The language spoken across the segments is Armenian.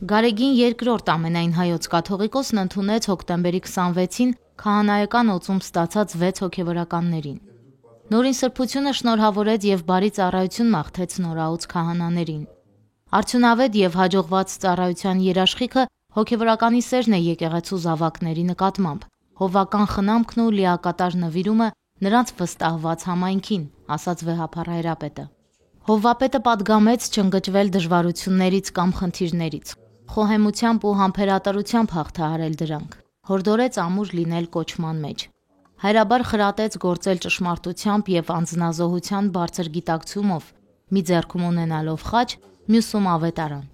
Գարեգին II ամենայն հայոց կաթողիկոսն ընդունեց հոկտեմբերի 26-ին քահանայական օծում ստացած 6 հոգևորականներին։ Նորին սրբությունը շնորհավորեց եւ բարի ծառայություն մաղթեց նորաուց քահանաներին։ Արդյունավետ եւ հաջողված ծառայության երաշխիքը հոգևորականի սերն է եկեղեցու զավակների նկատմամբ, հովվական խնամքն ու լիակատար նվիրումը նրանց վստահված համայնքին, ասաց վեհափառ հայրապետը։ Հովվապետը պատգամեց չընկճվել դժվարություններից կամ խնդիրներից, խոհեմությամբ ու համբերատարությամբ հաղթահարել դրանք, հորդորեց ամուր լինել կոչման մեջ։ Հայրաբար խրատեց գործել ճշմարտությամբ եւ անձնազոհության բարձր գիտակցումով, մի ձեռքում ունենալով խաչ, մյուսում ավետարան։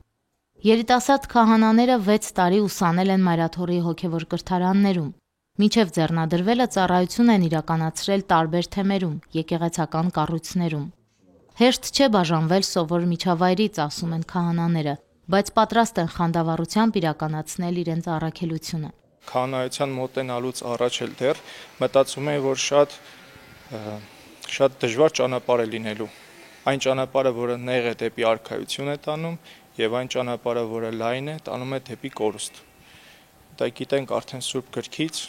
Երիտասարդ քահանաները 6 տարի ուսանել են Մայրաթորի հոգևոր կրթարաններում, մինչև ձեռնադրվելը ծառայություն են իրականացրել տարբեր թեմերում, եկեղեցական կառույցներում։ Հեշտ չէ բաժանվել սովոր միջավայրից, ասում են քահանաները, բայց պատրաստ են խանդավառությամբ իրականացնել իրենց առաքելությունը։ Քահանայության մոտենալուց առաջ էլ դեռ մտածում էի, որ շատ դժվար ճանապարհ է լինելու։ Այն ճանապարհը, որը նեղ է դեպի արքայություն է տանում, եւ այն ճանապարհը, որը լայն է, տանում է դեպի կորուստ։ Դա գիտենք արդեն Սուրբ գրքից,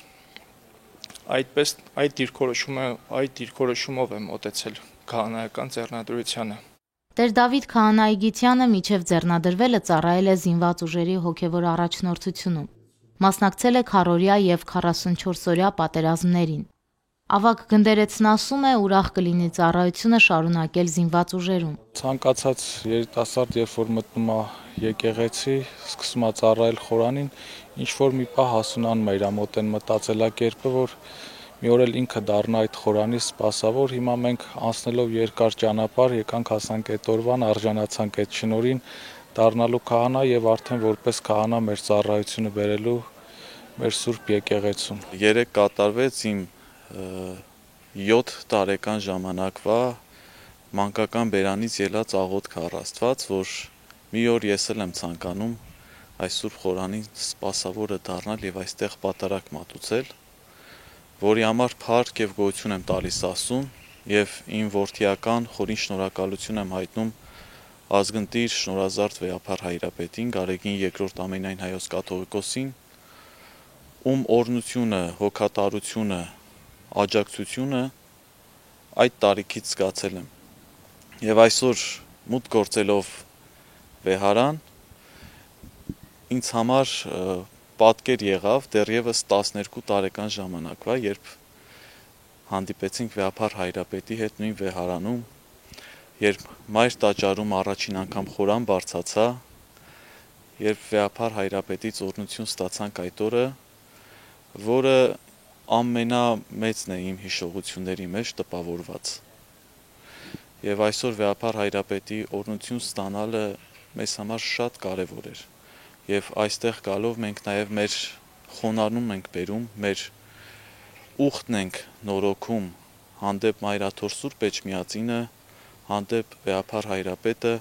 այդ դիրքորոշումով եմ մոտեցել քահանայական ձեռնադրությանը։ Տեր Դավիթ Քահանայգիթյանը մինչև ձեռնադրվելը ծառայել է զինված ուժերի հոգևոր առաջնորդությունում։ Մասնակցել է քառօրյա եւ 44-օրյա պատերազմներին։ Ավագ գնդերեցն ասում է, ուրախ կլինի ծառայությունը շարունակել զինված ուժերում։ Ցանկացած երիտասարդ, երբ որ մտնում է եկեղեցի, սկսում է ծառայել խորանին, ինչ որ մի պահ հասունանում է իր մոտ այն մտածելակերպը, որ մի օր էլ ինքը դառնա այդ խորանի սպասավոր։ Հիմա մենք անցնելով երկար ճանապարհ եկանք հասանք այդ օրվան, արժանացանք այդ շնորհին դառնալու քահանա եւ արդեն որպես քահանա մեր ծառայությունը բերելու մեր Սուրբ եկեղեցում։ Երեկ կատարվեց իմ 7 տարեկան ժամանակվա մանկական բերանից ելած աղոթքը առ Աստված, որ մի օր ես էլ եմ ցանկանում այս Սուրբ խորանի սպասավորը դառնալ եւ այստեղ պատարակ մատուցել, որի համար փառք եւ գոհություն եմ տալիս Աստծուն եւ իմ որդիական խորին շնորհակալություն եմ հայտնում ազգընտիր շնորհազարդ վեհափառ հայրապետին, Գարեգին II ամենայն հայոց կաթողիկոսին, ում օրհնությունը, հոգատարությունը, աջակցությունը այդ տարիքից զգացել եմ։ Եվ այսօր մուտք գործելով վեհարան ինձ համար պատկեր եղավ դեռևս 12 տարեկան ժամանակվա, երբ հանդիպեցինք վեհափառ հայրապետի հետ նույն վեհարանում, երբ մայր տաճարում առաջին անգամ խորան բարձացա, երբ վեհափառ հայրապետից օրհնություն ստացանք այդ օրը, որը ամենամեծն է իմ հիշողությունների մեջ տպավորված։ Եվ այսօր վեհափառ հայրապետի օրհնություն ստանալը մեզ համար շատ կարևոր էր։ Եվ այստեղ գալով մենք նաև մեր խոնարհում ենք բերում, մեր ուխտն ենք նորոգում հանդեպ Մայրաթոր Սուրբ Էջմիածինը, հանդեպ վեհափառ հայրապետը,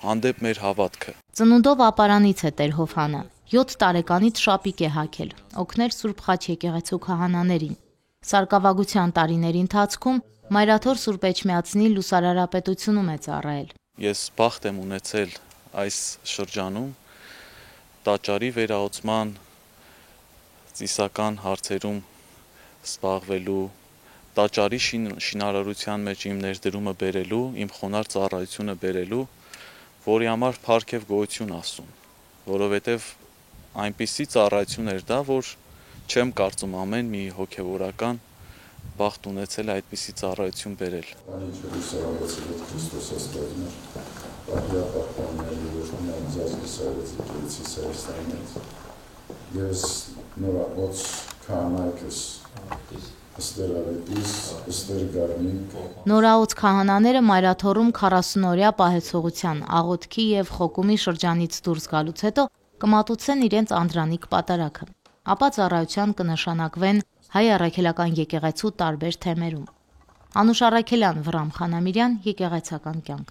հանդեպ մեր հավատքը։ Ծնունդով ապարանից է Տեր Հովհանը, 7 տարեկանից շապիկ է հագել, օգներ Սուրբ Խաչ եկեղեցու քահանաներին։ Սարկավագության տարիների ընթացքում Մայրաթոր Սուրբ Էջմիածնի լուսարարապետությունում է ծառայել։ Ես բախտ եմ ունեցել այս շրջանում տաճարի վերահսկման ծիսական հարցերում զբաղվելու, տաճարի շինարարության մեջ իմ ներդրումը բերելու, իմ խոնարհ ծառայությունը բերելու, որի համար փառք եւ գոհություն Աստծուն, որովհետեւ այնպիսի ծառայություն էր դա, որ չեմ կարծում ամեն մի հոգեվորական բախտ ունեցել է այդպիսի ծառայություն բերել։ Նորաուց քահանաները Մայրաթորում 40-օրյա պահեցողության, աղոթքի եւ խոկումի շրջանից դուրս գալուց հետո կմատուցեն իրենց անդրանիկ պատարագը, ապա ծառայության կնշանակվեն Հայ առաքելական եկեղեցու տարբեր թեմերում։ Անուշ Առաքելյան, Վռամ Խանամիրյան, Եկեղեցական կյանք։